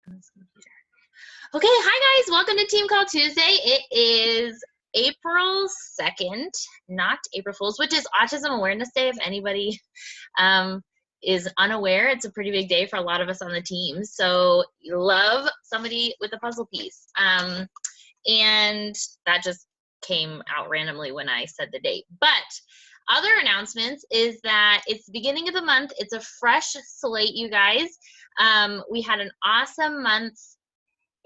on this computer. Okay, hi guys, welcome to Team Call Tuesday. It is April 2nd, not April Fool's, which is Autism Awareness Day. If anybody is unaware, it's a pretty big day for a lot of us on the team. So you love somebody with a puzzle piece. And that just came out randomly when I said the date. But other announcements is that it's the beginning of the month. It's a fresh slate, you guys. We had an awesome month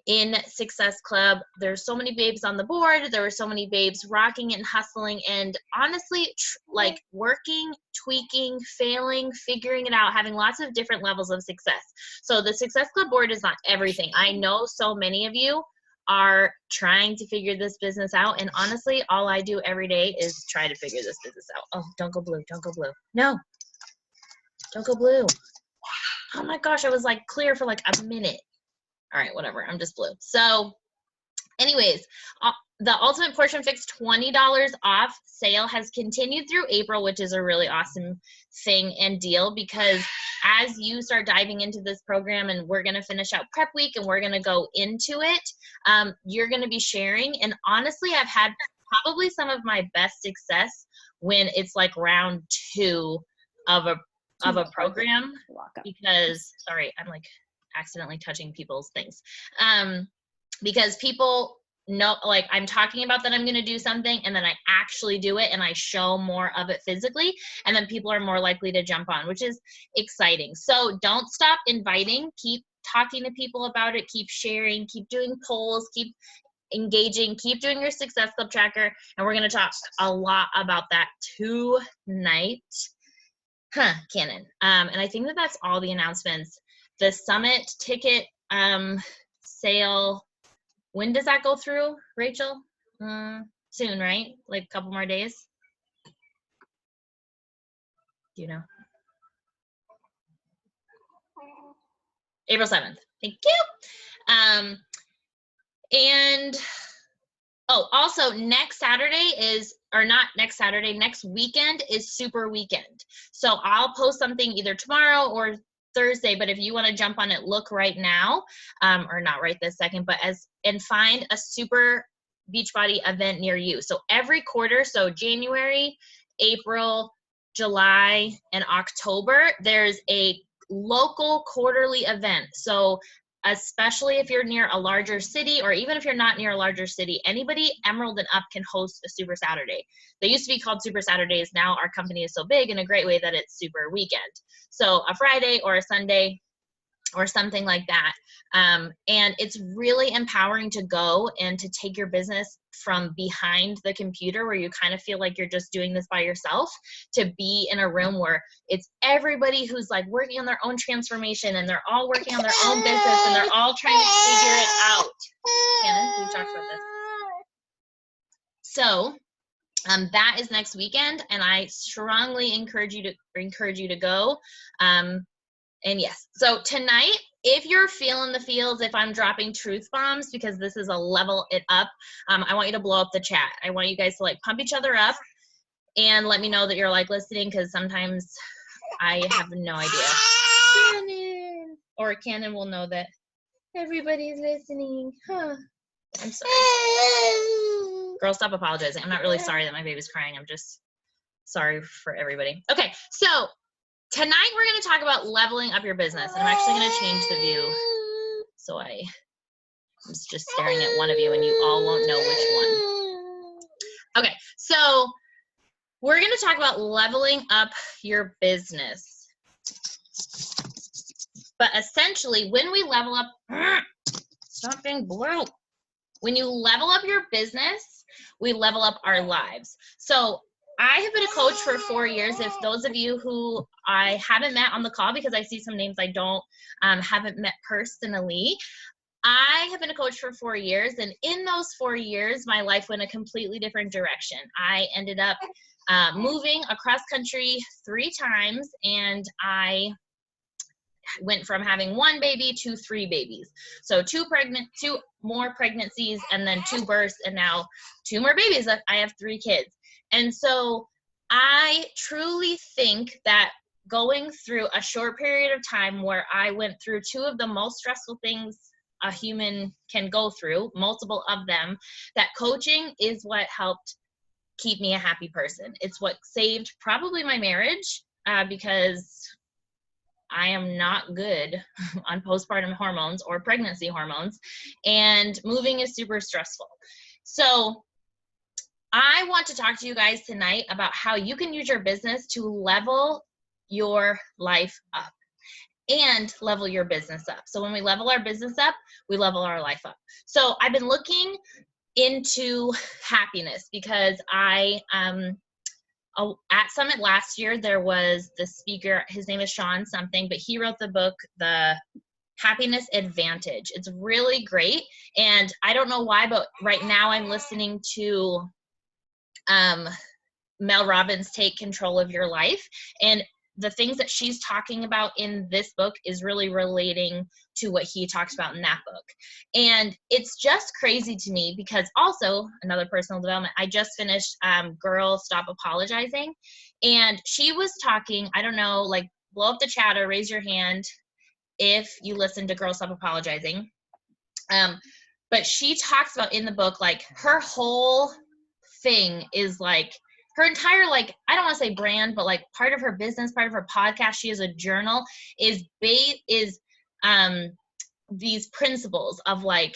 in Success Club. There's so many babes on the board. There were so many babes rocking it and hustling and honestly like working, tweaking, failing, figuring it out, having lots of different levels of success. So the Success Club board is not everything. I know so many of you are trying to figure this business out, and honestly all I do every day is try to figure this business out. Oh, don't go blue, don't go blue. No, don't go blue. Oh my gosh, I was like clear for like a minute. All right, whatever, I'm just blue. So anyways, the Ultimate Portion Fix $20 off sale has continued through April, which is a really awesome thing and deal, because as you start diving into this program, and we're going to finish out prep week and we're going to go into it, you're going to be sharing. And honestly, I've had probably some of my best success when it's like round 2 of a program, because sorry, I'm like accidentally touching people's things, because people know, like, I'm talking about that I'm going to do something and then I actually do it and I show more of it physically, and then people are more likely to jump on, which is exciting. So don't stop inviting, keep talking to people about it, keep sharing, keep doing polls, keep engaging, keep doing your Success Club tracker, and we're going to talk a lot about that tonight. Cannon. And I think that that's all the announcements. The summit ticket sale, when does that go through, Rachel? Soon, right? Like a couple more days? Do you know? April 7th. Thank you. And oh, also next Saturday is, or not next Saturday, next weekend is Super Weekend. So I'll post something either tomorrow or Thursday, but if you want to jump on it, look right now, or not right this second, but and find a Super Beachbody event near you. So every quarter, so January, April, July, and October, there's a local quarterly event. So especially if you're near a larger city, or even if you're not near a larger city, anybody Emerald and up can host a Super Saturday. They used to be called Super Saturdays. Now our company is so big in a great way that it's Super Weekend. So a Friday or a Sunday or something like that. And it's really empowering to go and to take your business from behind the computer, where you kind of feel like you're just doing this by yourself, to be in a room where it's everybody who's like working on their own transformation, and they're all working on their own business, and they're all trying to figure it out. Cannon, we talked about this. So that is next weekend, and I strongly encourage you to go. And yes, so tonight, if you're feeling the feels, if I'm dropping truth bombs, because this is a level it up, I want you to blow up the chat. I want you guys to like pump each other up and let me know that you're like listening, because sometimes I have no idea. Cannon. Or Cannon will know that everybody's listening. Huh. I'm sorry. Girl, stop apologizing. I'm not really sorry that my baby's crying. I'm just sorry for everybody. Okay, so tonight we're going to talk about leveling up your business, and I'm actually going to change the view, so I'm just staring at one of you and you all won't know which one. Okay, so we're going to talk about leveling up your business. But essentially, when we level up, stop being blue. When you level up your business, we level up our lives. So I have been a coach for 4 years. If those of you who I haven't met on the call, because I see some names I haven't met personally, I have been a coach for 4 years, and in those 4 years, my life went a completely different direction. I ended up moving across country 3 times, and I went from having 1 baby to 3 babies. So 2 more pregnancies, and then 2 births, and now 2 more babies. I have 3 kids. And so I truly think that going through a short period of time where I went through 2 of the most stressful things a human can go through, multiple of them, that coaching is what helped keep me a happy person. It's what saved probably my marriage, because I am not good on postpartum hormones or pregnancy hormones, and moving is super stressful. So I want to talk to you guys tonight about how you can use your business to level your life up and level your business up. So when we level our business up, we level our life up. So I've been looking into happiness because at Summit last year, there was the speaker, his name is Sean something, but he wrote the book, The Happiness Advantage. It's really great. And I don't know why, but right now I'm listening to Mel Robbins' Take Control of Your Life. And the things that she's talking about in this book is really relating to what he talks about in that book. And it's just crazy to me because also another personal development, I just finished Girl Stop Apologizing. And she was talking, I don't know, like blow up the chat or raise your hand if you listen to Girl Stop Apologizing. But she talks about in the book, like her whole thing is like, her entire, like, I don't want to say brand, but like part of her business, part of her podcast, she has a journal, is these principles of like,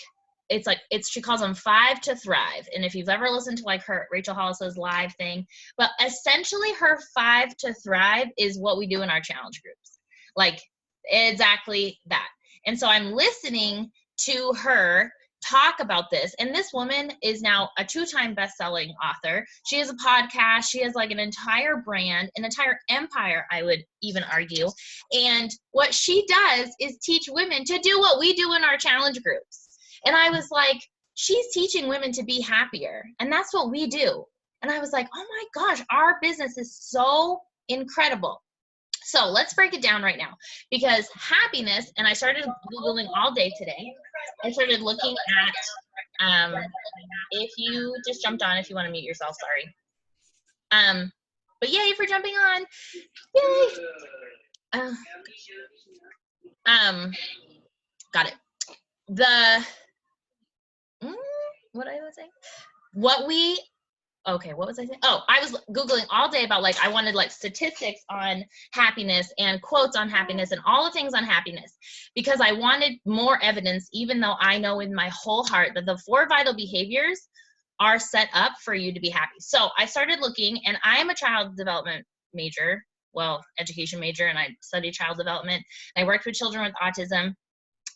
she calls them 5 to Thrive. And if you've ever listened to like her, Rachel Hollis's live thing, but essentially her 5 to Thrive is what we do in our challenge groups. Like exactly that. And so I'm listening to her talk about this, and this woman is now a 2-time best-selling author. She has a podcast, she has like an entire brand, an entire empire, I would even argue. And what she does is teach women to do what we do in our challenge groups. And I was like, she's teaching women to be happier, and that's what we do. And I was like, oh my gosh, our business is so incredible. So let's break it down right now, because happiness, and I started Googling all day today. I started looking at, if you just jumped on, if you want to mute yourself, sorry. But yay for jumping on. Yay. Got it. What did I say? Okay, what was I saying? Oh, I was Googling all day about like, I wanted like statistics on happiness and quotes on happiness and all the things on happiness, because I wanted more evidence, even though I know in my whole heart that the 4 vital behaviors are set up for you to be happy. So I started looking, and I am a child development major, well, education major, and I studied child development. I worked with children with autism.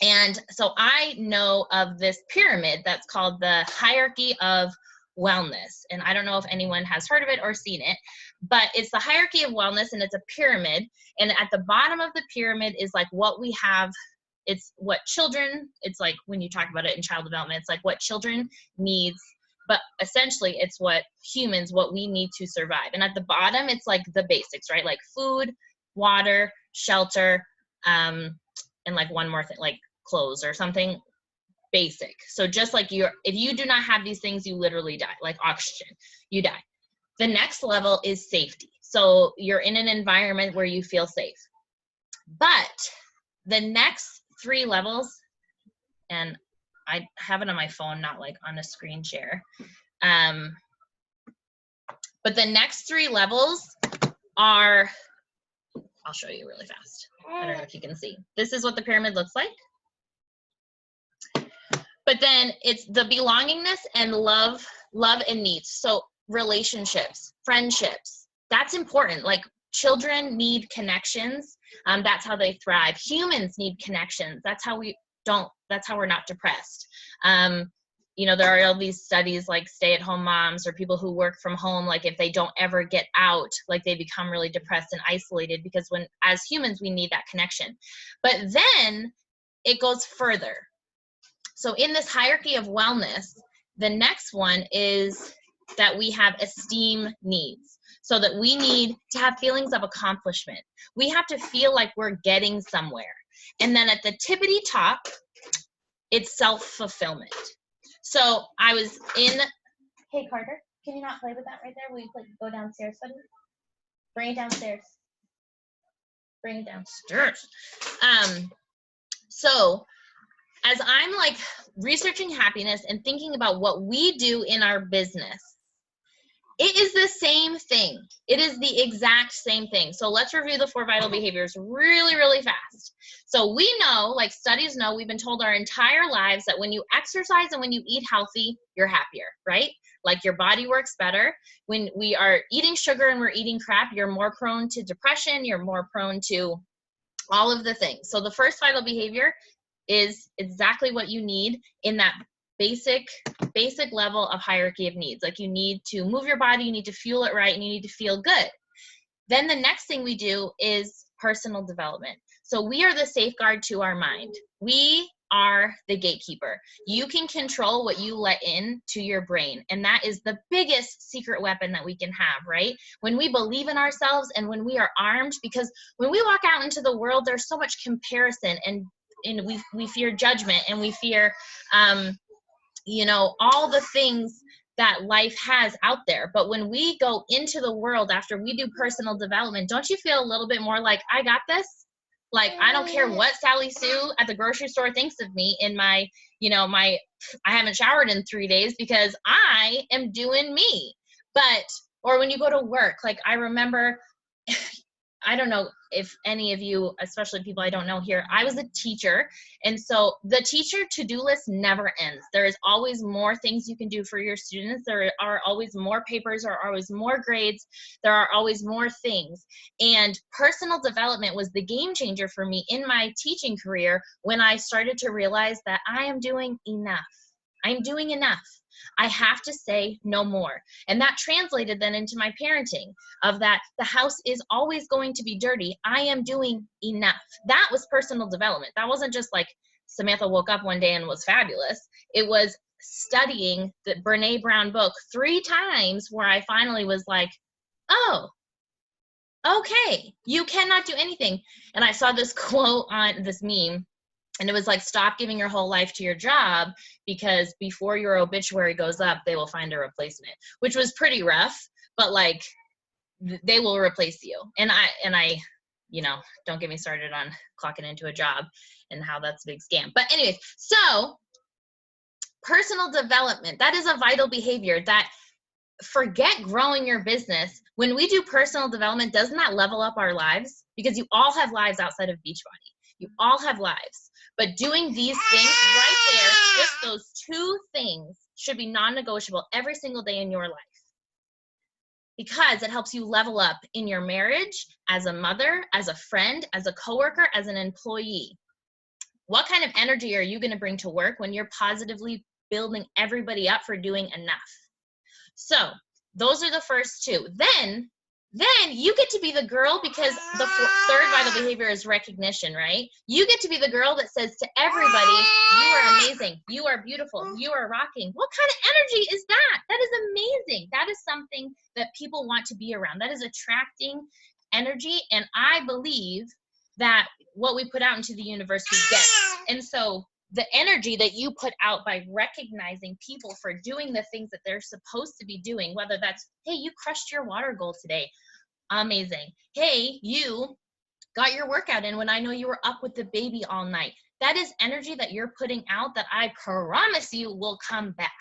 And so I know of this pyramid that's called the hierarchy of wellness. And I don't know if anyone has heard of it or seen it, but it's the hierarchy of wellness, and it's a pyramid. And at the bottom of the pyramid is like what we have. It's what children, it's like when you talk about it in child development, it's like what children needs, but essentially it's what humans, what we need to survive. And at the bottom, it's like the basics, right? Like food, water, shelter, and like one more thing, like clothes or something basic. So just like if you do not have these things, you literally die, like oxygen, you die. The next level is safety. So you're in an environment where you feel safe. But the next 3 levels, and I have it on my phone, not like on a screen share. But the next 3 levels are, I'll show you really fast. I don't know if you can see. This is what the pyramid looks like. But then it's the belongingness and love and needs. So relationships, friendships, that's important. Like children need connections. That's how they thrive. Humans need connections. That's how we're not depressed. You know, there are all these studies like stay-at-home moms or people who work from home, like if they don't ever get out, like they become really depressed and isolated, because as humans, we need that connection. But then it goes further. So in this hierarchy of wellness, the next one is that we have esteem needs. So that we need to have feelings of accomplishment. We have to feel like we're getting somewhere. And then at the tippity top, it's self-fulfillment. So I was in, hey Carter, can you not play with that right there? Will you go downstairs, buddy? Bring it downstairs. Bring it downstairs. So as I'm like researching happiness and thinking about what we do in our business, it is the same thing. It is the exact same thing. So let's review the 4 vital behaviors really, really fast. So we know, like studies know, we've been told our entire lives that when you exercise and when you eat healthy, you're happier, right? Like your body works better. When we are eating sugar and we're eating crap, you're more prone to depression, you're more prone to all of the things. So the first vital behavior is exactly what you need in that basic level of hierarchy of needs. Like you need to move your body, you need to fuel it right, and you need to feel good. Then the next thing we do is personal development. So we are the safeguard to our mind. We are the gatekeeper. You can control what you let in to your brain, and that is the biggest secret weapon that we can have, right? When we believe in ourselves and when we are armed, because when we walk out into the world, there's so much comparison, and we fear judgment, and we fear you know, all the things that life has out there. But when we go into the world after we do personal development, don't you feel a little bit more like, I got this? Like, I don't care what Sally Sue at the grocery store thinks of me in my, you know, I haven't showered in 3 days because I am doing me. But, or when you go to work, like I remember, I don't know if any of you, especially people I don't know here, I was a teacher. And so the teacher to-do list never ends. There is always more things you can do for your students. There are always more papers, there are always more grades. There are always more things. And personal development was the game changer for me in my teaching career when I started to realize that I am doing enough. I'm doing enough. I have to say no more. And that translated then into my parenting of that the house is always going to be dirty. I am doing enough. That was personal development. That wasn't just like Samantha woke up one day and was fabulous. It was studying the Brene Brown book 3 times where I finally was like, oh, okay, you cannot do anything. And I saw this quote on this meme, and it was like, stop giving your whole life to your job because before your obituary goes up, they will find a replacement, which was pretty rough, but like they will replace you. And I, you know, don't get me started on clocking into a job and how that's a big scam. But anyways, so personal development, that is a vital behavior. That forget growing your business. When we do personal development, doesn't that level up our lives? Because you all have lives outside of Beachbody. You all have lives. But doing these things right there, just those 2 things should be non-negotiable every single day in your life. Because it helps you level up in your marriage, as a mother, as a friend, as a coworker, as an employee. What kind of energy are you going to bring to work when you're positively building everybody up for doing enough? So those are the first 2. Then you get to be the girl, because the 3rd vital behavior is recognition, right? You get to be the girl that says to everybody, you are amazing, you are beautiful, you are rocking. What kind of energy is that? That is amazing. That is something that people want to be around. That is attracting energy, and I believe that what we put out into the universe we get. And so the energy that you put out by recognizing people for doing the things that they're supposed to be doing, whether that's, hey, you crushed your water goal today, amazing. Hey, you got your workout in when I know you were up with the baby all night. That is energy that you're putting out that I promise you will come back.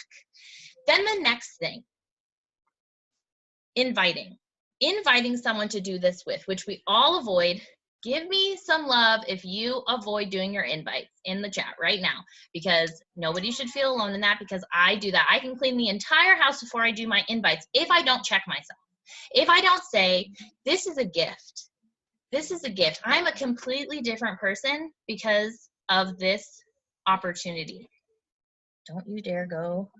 Then the next thing, inviting someone to do this with, which we all avoid. Give me some love if you avoid doing your invites in the chat right now, because nobody should feel alone in that, because I do that. I can clean the entire house before I do my invites if I don't check myself. If I don't say, this is a gift. This is a gift. I'm a completely different person because of this opportunity. Don't you dare go.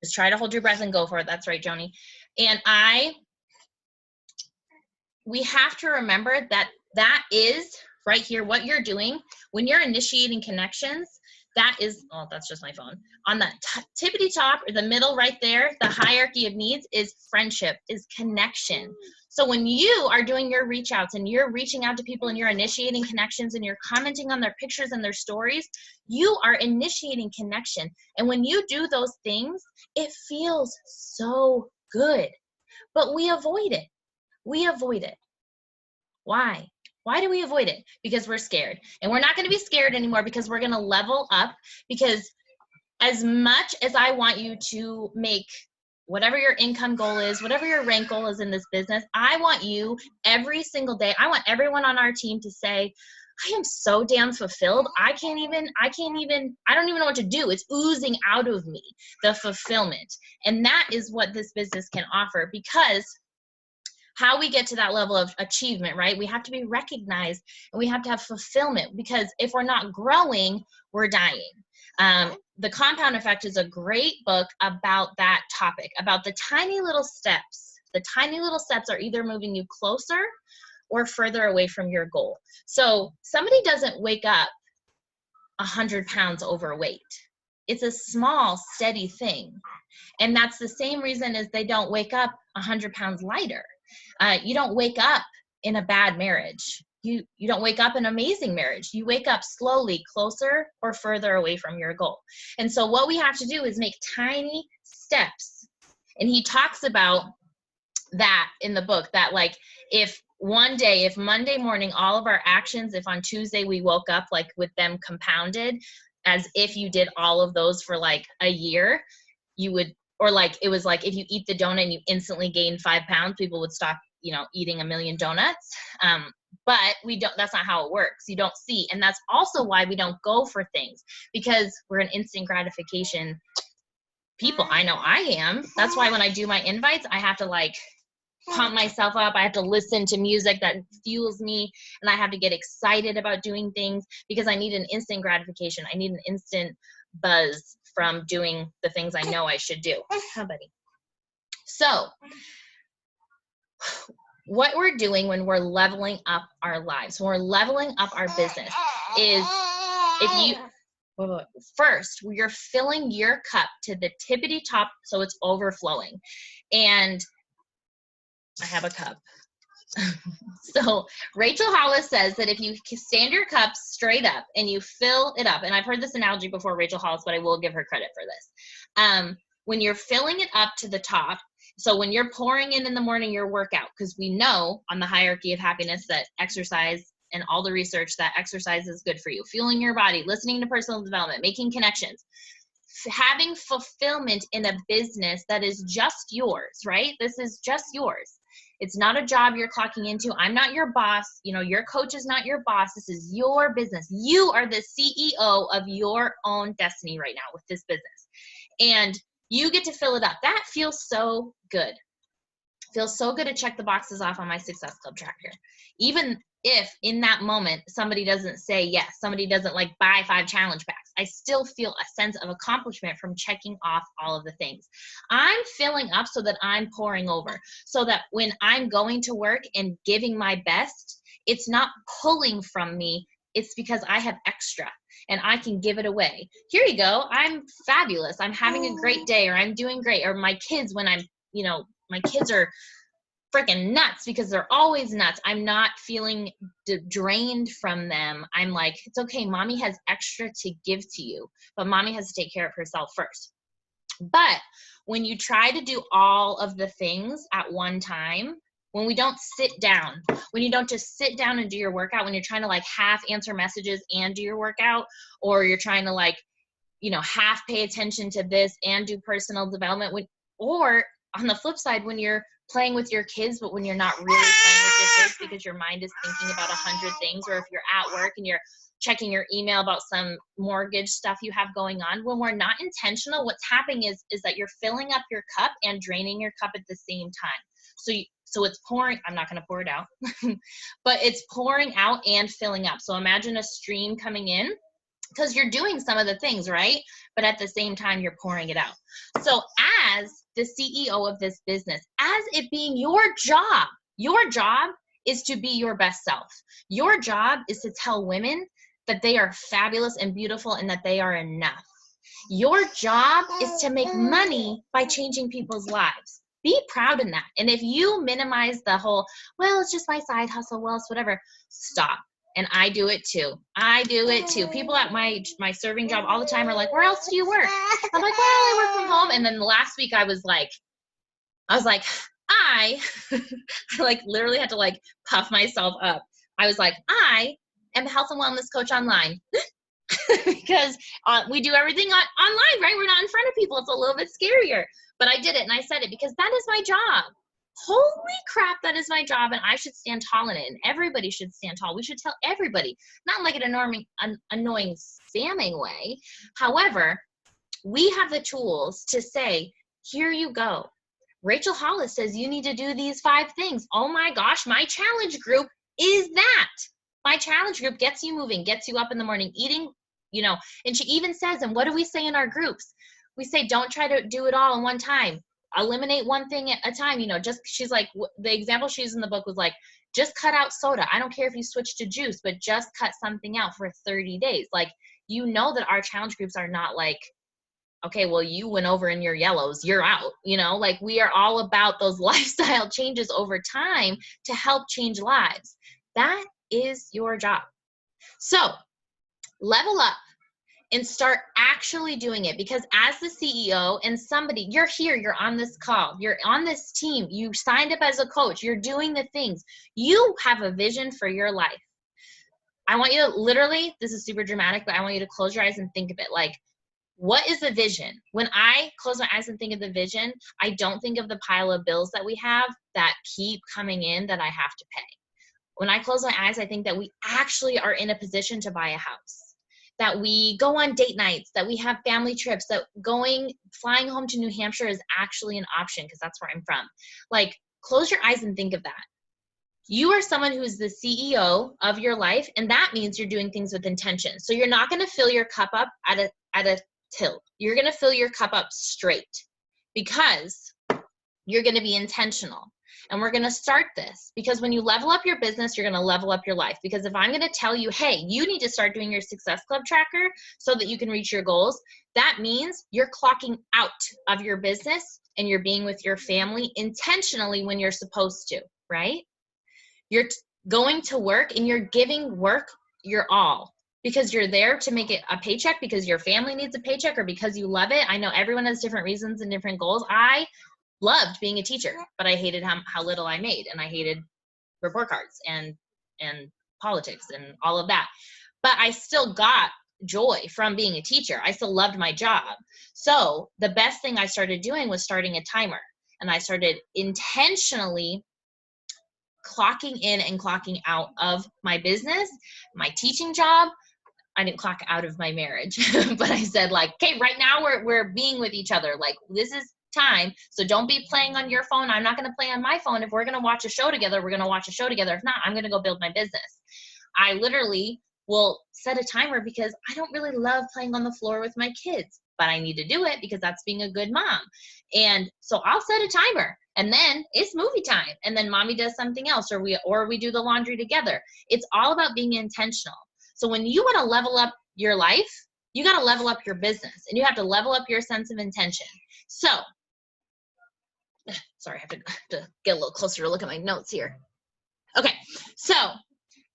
Just try to hold your breath and go for it. That's right, Joni. And we have to remember that that is right here what you're doing when you're initiating connections. That is, oh, that's just my phone. On the tippity top, or the middle right there, the hierarchy of needs is friendship, is connection. So when you are doing your reach outs and you're reaching out to people and you're initiating connections and you're commenting on their pictures and their stories, you are initiating connection. And when you do those things, it feels so good, but we avoid it. We avoid it. Why? Why do we avoid it? Because we're scared. And we're not going to be scared anymore, because we're going to level up. Because as much as I want you to make whatever your income goal is, whatever your rank goal is in this business, I want you every single day, I want everyone on our team to say, I am so damn fulfilled. I don't even know what to do. It's oozing out of me, the fulfillment. And that is what this business can offer, because how we get to that level of achievement, right? We have to be recognized and we have to have fulfillment, because if we're not growing, we're dying. The Compound Effect is a great book about that topic, about the tiny little steps. The tiny little steps are either moving you closer or further away from your goal. So somebody doesn't wake up 100 pounds overweight. It's a small, steady thing. And that's the same reason as they don't wake up 100 pounds lighter. You don't wake up in a bad marriage. You don't wake up in an amazing marriage. You wake up slowly, closer or further away from your goal. And so what we have to do is make tiny steps. And he talks about that in the book, that like if Monday morning, all of our actions, if on Tuesday we woke up like with them compounded, as if you did all of those for like a year, you would, or like it was like if you eat the donut and you instantly gain 5 pounds, people would stop, eating a million donuts. But that's not how it works. You don't see. And that's also why we don't go for things, because we're an instant gratification people. I know I am. That's why when I do my invites, I have to like pump myself up. I have to listen to music that fuels me, and I have to get excited about doing things, because I need an instant gratification. I need an instant buzz from doing the things I know I should do. Oh, buddy. So what we're doing when we're leveling up our lives, when we're leveling up our business, is first, you're filling your cup to the tippity top so it's overflowing. And I have a cup. So Rachel Hollis says that if you stand your cup straight up and you fill it up, and I've heard this analogy before, Rachel Hollis, but I will give her credit for this. When you're filling it up to the top, so when you're pouring in the morning your workout, because we know on the hierarchy of happiness that exercise and all the research that exercise is good for you, fueling your body, listening to personal development, making connections, having fulfillment in a business that is just yours, right? This is just yours. It's not a job you're clocking into. I'm not your boss. Your coach is not your boss. This is your business. You are the CEO of your own destiny right now with this business. And you get to fill it up. That feels so good. Feels so good to check the boxes off on my Success Club tracker. Even if in that moment somebody doesn't say yes, somebody doesn't like buy 5 challenge packs, I still feel a sense of accomplishment from checking off all of the things. I'm filling up so that I'm pouring over, so that when I'm going to work and giving my best, it's not pulling from me. It's because I have extra and I can give it away. Here you go. I'm fabulous. I'm having a great day, or I'm doing great. Or my kids, when my kids are freaking nuts, because they're always nuts. I'm not feeling drained from them. I'm like, it's okay. Mommy has extra to give to you, but mommy has to take care of herself first. But when you try to do all of the things at one time, when we don't sit down, when you don't just sit down and do your workout, when you're trying to like half answer messages and do your workout, or you're trying to like, half pay attention to this and do personal development, or on the flip side, when you're playing with your kids, but when you're not really playing with your kids because your mind is thinking about 100 things, or if you're at work and you're checking your email about some mortgage stuff you have going on, when we're not intentional, what's happening is that you're filling up your cup and draining your cup at the same time. So it's pouring, I'm not going to pour it out, but it's pouring out and filling up. So imagine a stream coming in, because you're doing some of the things, right? But at the same time, you're pouring it out. So as the CEO of this business, as it being your job is to be your best self. Your job is to tell women that they are fabulous and beautiful and that they are enough. Your job is to make money by changing people's lives. Be proud in that. And if you minimize the whole, well, it's just my side hustle, well, it's whatever, stop. And I do it too. People at my serving job all the time are like, where else do you work? I'm like, well, I work from home. And then last week I was like, I like literally had to like puff myself up. I was like, I am a health and wellness coach online. Because we do everything online, right? We're not in front of people. It's a little bit scarier. But I did it, and I said it because that is my job. Holy crap, that is my job, and I should stand tall in it, and everybody should stand tall. We should tell everybody, not like an annoying spamming way. However, we have the tools to say, here you go. Rachel Hollis says you need to do these 5 things. Oh my gosh, my challenge group is that. My challenge group gets you moving, gets you up in the morning, eating, you know, and she even says, and what do we say in our groups? We say, don't try to do it all in one time. Eliminate one thing at a time, you know, just, she's like, the example she used in the book was like, just cut out soda. I don't care if you switch to juice, but just cut something out for 30 days. Like, you know that our challenge groups are not like, okay, well, you went over in your yellows, you're out, you know, like we are all about those lifestyle changes over time to help change lives. That is your job. So level up and start actually doing it, because as the CEO and somebody, you're here, you're on this call, you're on this team, you signed up as a coach, you're doing the things, you have a vision for your life. I want you to literally, this is super dramatic, but I want you to close your eyes and think of it like, what is the vision? When I close my eyes and think of the vision, I don't think of the pile of bills that we have that keep coming in that I have to pay. When I close my eyes, I think that we actually are in a position to buy a house, that we go on date nights, that we have family trips, that flying home to New Hampshire is actually an option because that's where I'm from. Like, close your eyes and think of that. You are someone who is the CEO of your life, and that means you're doing things with intention. So you're not going to fill your cup up at a tilt. You're going to fill your cup up straight because you're going to be intentional. And we're going to start this because when you level up your business, you're going to level up your life. Because if I'm going to tell you, hey, you need to start doing your Success Club tracker so that you can reach your goals, that means you're clocking out of your business and you're being with your family intentionally when you're supposed to, right? You're going to work and you're giving work your all because you're there to make it a paycheck because your family needs a paycheck or because you love it. I know everyone has different reasons and different goals. I loved being a teacher, but I hated how little I made, and I hated report cards and politics and all of that. But I still got joy from being a teacher. I still loved my job. So the best thing I started doing was starting a timer, and I started intentionally clocking in and clocking out of my business, my teaching job. I didn't clock out of my marriage, but I said like, okay, right now we're being with each other. Like, this is time. So don't be playing on your phone. I'm not going to play on my phone. If we're going to watch a show together, we're going to watch a show together. If not, I'm going to go build my business. I literally will set a timer because I don't really love playing on the floor with my kids, but I need to do it because that's being a good mom. And so I'll set a timer, and then it's movie time, and then mommy does something else, or we do the laundry together. It's all about being intentional. So when you want to level up your life, you got to level up your business, and you have to level up your sense of intention. So, sorry, I have to get a little closer to look at my notes here. Okay, so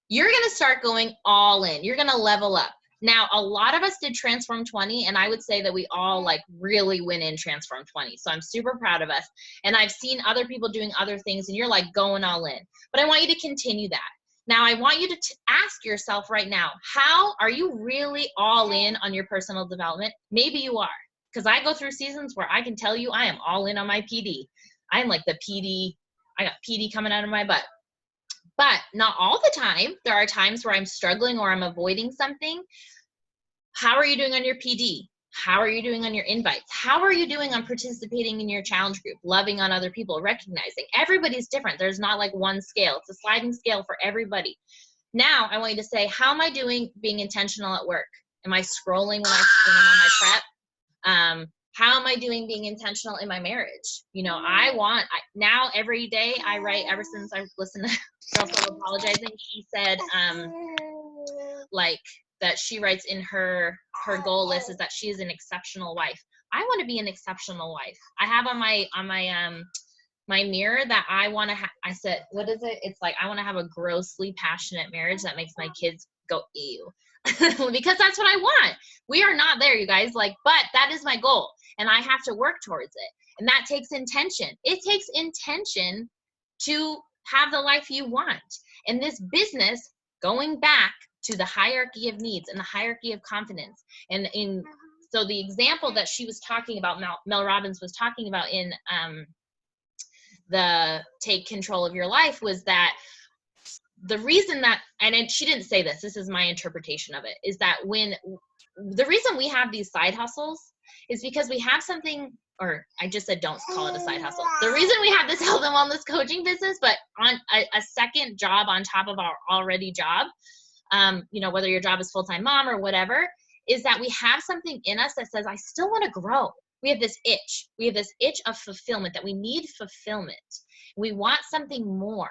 you're going to start going all in. You're going to level up. Now, a lot of us did Transform 20, and I would say that we all like really went in Transform 20. So I'm super proud of us. And I've seen other people doing other things, and you're like going all in. But I want you to continue that. Now, I want you to ask yourself right now, how are you really all in on your personal development? Maybe you are, because I go through seasons where I can tell you I am all in on my PD. I'm like the PD, I got PD coming out of my butt. But not all the time. There are times where I'm struggling or I'm avoiding something. How are you doing on your PD? How are you doing on your invites? How are you doing on participating in your challenge group, loving on other people, recognizing everybody's different. There's not like one scale. It's a sliding scale for everybody. Now I want you to say, how am I doing being intentional at work? Am I scrolling when I'm on my prep? How am I doing being intentional in my marriage? You know, now every day I write, ever since I've listened to Girl Apologizing, she said like that she writes in her goal list is that she is an exceptional wife. I want to be an exceptional wife. I have on my mirror that I want to I said, what is it? It's like, I want to have a grossly passionate marriage that makes my kids go, ew. Because that's what I want. We are not there, you guys, like, but that is my goal, and I have to work towards it. And that takes intention. It takes intention to have the life you want. And this business going back to the hierarchy of needs and the hierarchy of confidence. And so the example that she was talking about, Mel Robbins was talking about in the Take Control of Your Life, was that the reason that, and she didn't say this, this is my interpretation of it, is that when the reason we have these side hustles is because we have something, or I just said don't call it a side hustle. The reason we have this health and wellness coaching business, but on a second job on top of our already job, you know, whether your job is full-time mom or whatever, is that we have something in us that says, I still want to grow. We have this itch. We have this itch of fulfillment, that we need fulfillment. We want something more.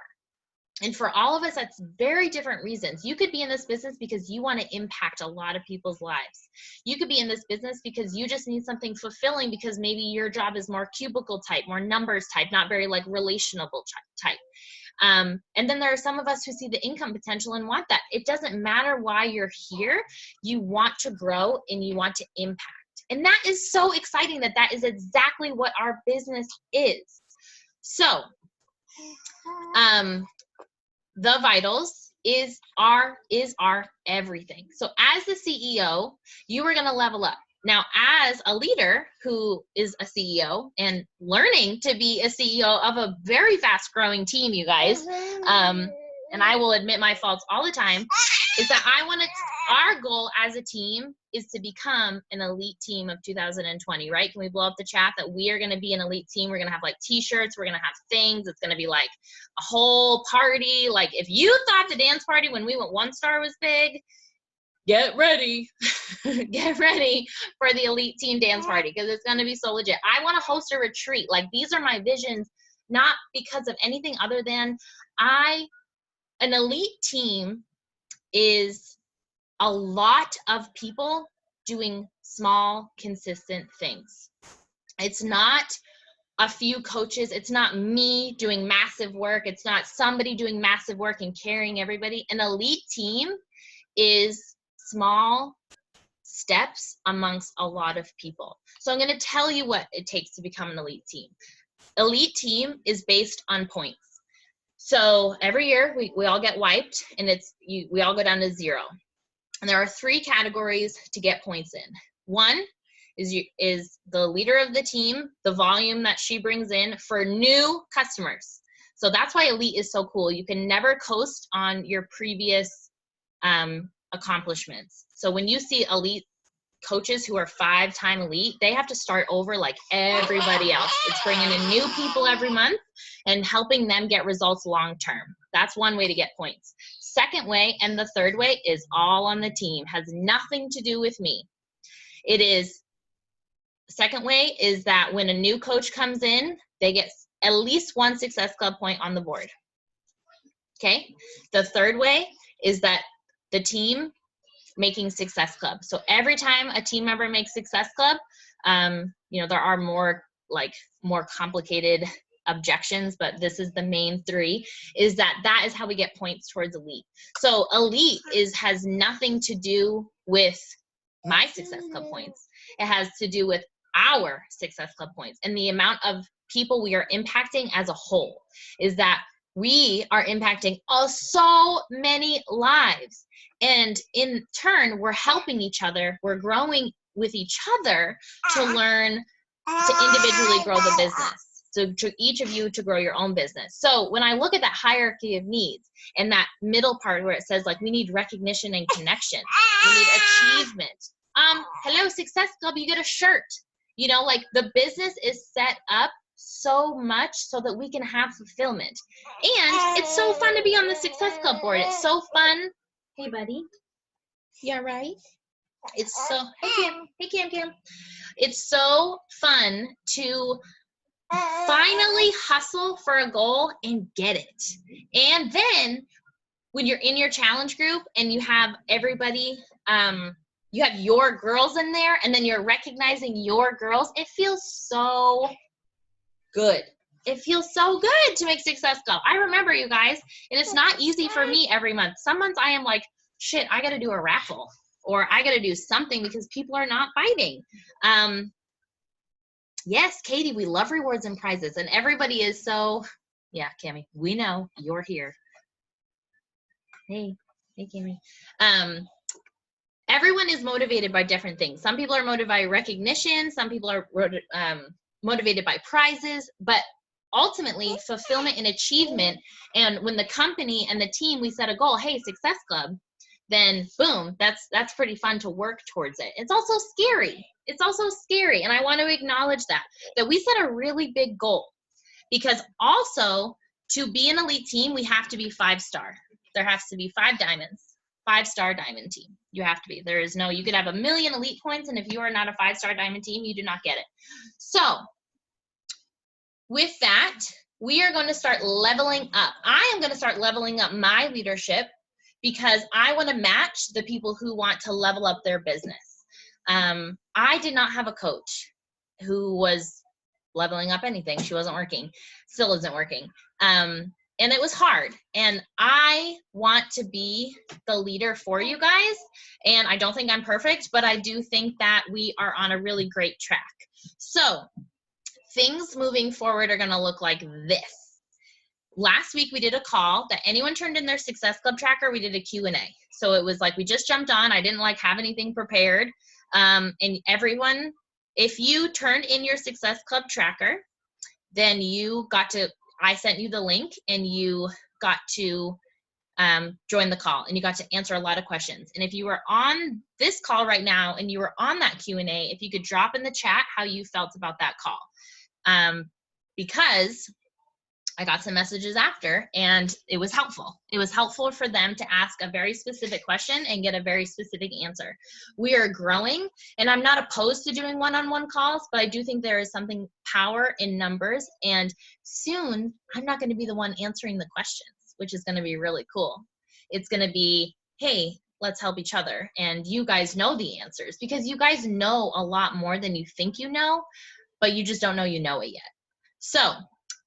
And for all of us, that's very different reasons. You could be in this business because you want to impact a lot of people's lives. You could be in this business because you just need something fulfilling, because maybe your job is more cubicle type, more numbers type, not very like relational type. And then there are some of us who see the income potential and want that. It doesn't matter why you're here. You want to grow and you want to impact. And that is so exciting that that is exactly what our business is. So, the Vitals is our everything. So as the CEO, you are going to level up. Now, as a leader who is a CEO and learning to be a CEO of a very fast growing team, you guys, and I will admit my faults all the time, is that our goal as a team is to become an elite team of 2020, right? Can we blow up the chat that we are going to be an elite team? We're going to have like t-shirts. We're going to have things. It's going to be like a whole party. Like if you thought the dance party when we went 1 star was big, get ready. Get ready for the elite team dance party, because it's going to be so legit. I want to host a retreat. Like these are my visions, not because of anything other than an elite team is a lot of people doing small, consistent things. It's not a few coaches. It's not me doing massive work. It's not somebody doing massive work and carrying everybody. An elite team is small steps amongst a lot of people. So I'm going to tell you what it takes to become an elite team. Elite team is based on points. So every year we all get wiped, and we all go down to 0. And there are 3 categories to get points in. One is the leader of the team, the volume that she brings in for new customers. So that's why elite is so cool. You can never coast on your previous accomplishments. So when you see elite coaches who are 5-time elite, they have to start over like everybody else. It's bringing in new people every month and helping them get results long term. That's one way to get points. Second way, and the third way, is all on the team. Has nothing to do with me. Second way is that when a new coach comes in, they get at least 1 Success Club point on the board. Okay? The third way is that the team making Success Club. So every time a team member makes Success Club, you know, there are more complicated objections, but this is the main 3, is that is how we get points towards elite. So elite has nothing to do with my Success Club points. It has to do with our Success Club points and the amount of people we are impacting as a whole. Is that we are impacting so many lives, and in turn we're helping each other, we're growing with each other to learn to individually grow the business. So to each of you to grow your own business. So when I look at that hierarchy of needs and that middle part where it says like we need recognition and connection, we need achievement. Hello, Success Club, you get a shirt. You know, like the business is set up so much so that we can have fulfillment. And it's so fun to be on the Success Club board. It's so fun. Hey, buddy. You all right? It's so, hey, Cam. It's so fun to finally hustle for a goal and get it. And then when you're in your challenge group and you have everybody, you have your girls in there, and then you're recognizing your girls, it feels so good. It feels so good to make Success Club. I remember, you guys, and it's not easy for me every month. Some months I am like, shit, I got to do a raffle, or I got to do something because people are not biting. Yes, Katie, we love rewards and prizes, and everybody is so, yeah, Cammie, we know you're here. Hey, Hey, Cammy. Everyone is motivated by different things. Some people are motivated by recognition. Some people are motivated by prizes, but ultimately fulfillment and achievement. And when the company and the team, we set a goal, hey, Success Club, then boom, that's pretty fun to work towards it. It's also scary. It's also scary. And I want to acknowledge that we set a really big goal, because also to be an elite team, we have to be 5-star. There has to be 5 diamonds. 5-star diamond team. You have to be. There is no, you could have 1 million elite points, and if you are not a 5-star diamond team, you do not get it. So with that, we are going to start leveling up. I am going to start leveling up my leadership because I want to match the people who want to level up their business. I did not have a coach who was leveling up anything. She wasn't working, still isn't working. And it was hard. And I want to be the leader for you guys. And I don't think I'm perfect, but I do think that we are on a really great track. So things moving forward are going to look like this. Last week we did a call that anyone turned in their Success Club tracker. We did a Q&A. So it was like we just jumped on. I didn't have anything prepared. And everyone, if you turned in your Success Club tracker, then you got to, I sent you the link and you got to join the call and you got to answer a lot of questions. And if you were on this call right now and you were on that Q&A, if you could drop in the chat how you felt about that call. Because I got some messages after and it was helpful. It was helpful for them to ask a very specific question and get a very specific answer. We are growing, and I'm not opposed to doing one-on-one calls, but I do think there is something power in numbers, and soon I'm not going to be the one answering the questions, which is going to be really cool. It's going to be, hey, let's help each other. And you guys know the answers because you guys know a lot more than you think you know, but you just don't know you know it yet. So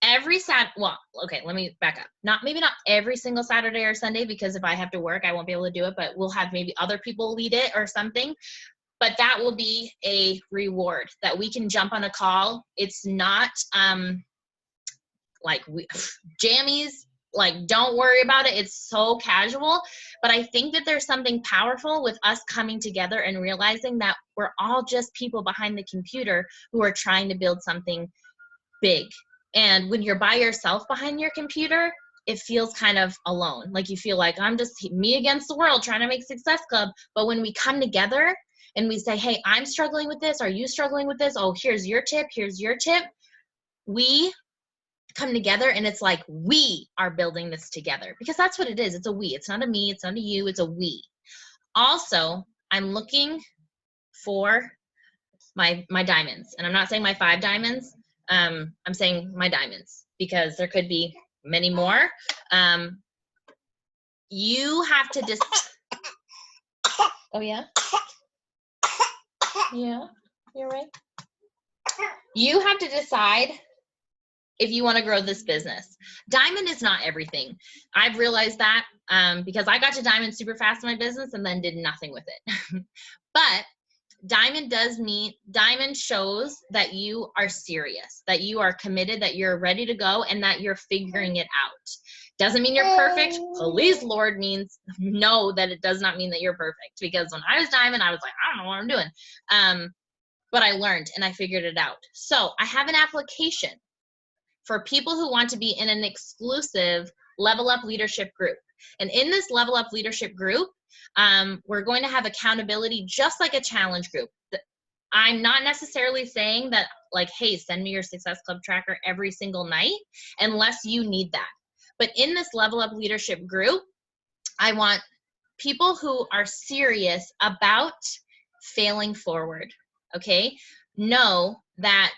every well, okay, let me back up. Maybe not every single Saturday or Sunday, because if I have to work, I won't be able to do it, but we'll have maybe other people lead it or something. But that will be a reward that we can jump on a call. It's not like jammies, like don't worry about it. It's so casual. But I think that there's something powerful with us coming together and realizing that we're all just people behind the computer who are trying to build something big. And when you're by yourself behind your computer, it feels kind of alone. Like you feel like I'm just me against the world trying to make Success Club. But when we come together and we say, hey, I'm struggling with this. Are you struggling with this? Oh, here's your tip. Here's your tip. We come together and it's like we are building this together, because that's what it is. It's a we. It's not a me. It's not a you. It's a we. Also, I'm looking for my diamonds. And I'm not saying my 5 diamonds. I'm saying my diamonds because there could be many more. You have to just, oh yeah? Yeah, you're right. You have to decide if you want to grow this business. Diamond is not everything. I've realized that because I got to diamond super fast in my business and then did nothing with it. But diamond shows that you are serious, that you are committed, that you're ready to go, and that you're figuring it out. Doesn't mean you're perfect. Please, Lord, means know that it does not mean that you're perfect. Because when I was diamond, I was like, I don't know what I'm doing. But I learned and I figured it out. So I have an application for people who want to be in an exclusive Level Up Leadership group. And in this Level Up Leadership group, we're going to have accountability just like a challenge group. I'm not necessarily saying that like, hey, send me your Success Club tracker every single night unless you need that. But in this Level Up Leadership group, I want people who are serious about failing forward, okay? Know that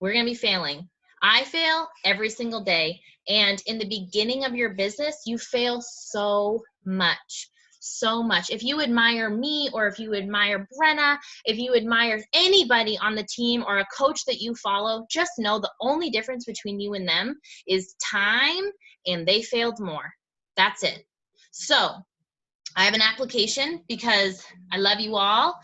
we're gonna be failing. I fail every single day. And in the beginning of your business, you fail so much. So much. If you admire me, or if you admire Brenna, if you admire anybody on the team or a coach that you follow, just know the only difference between you and them is time, and they failed more. That's it. So I have an application because I love you all,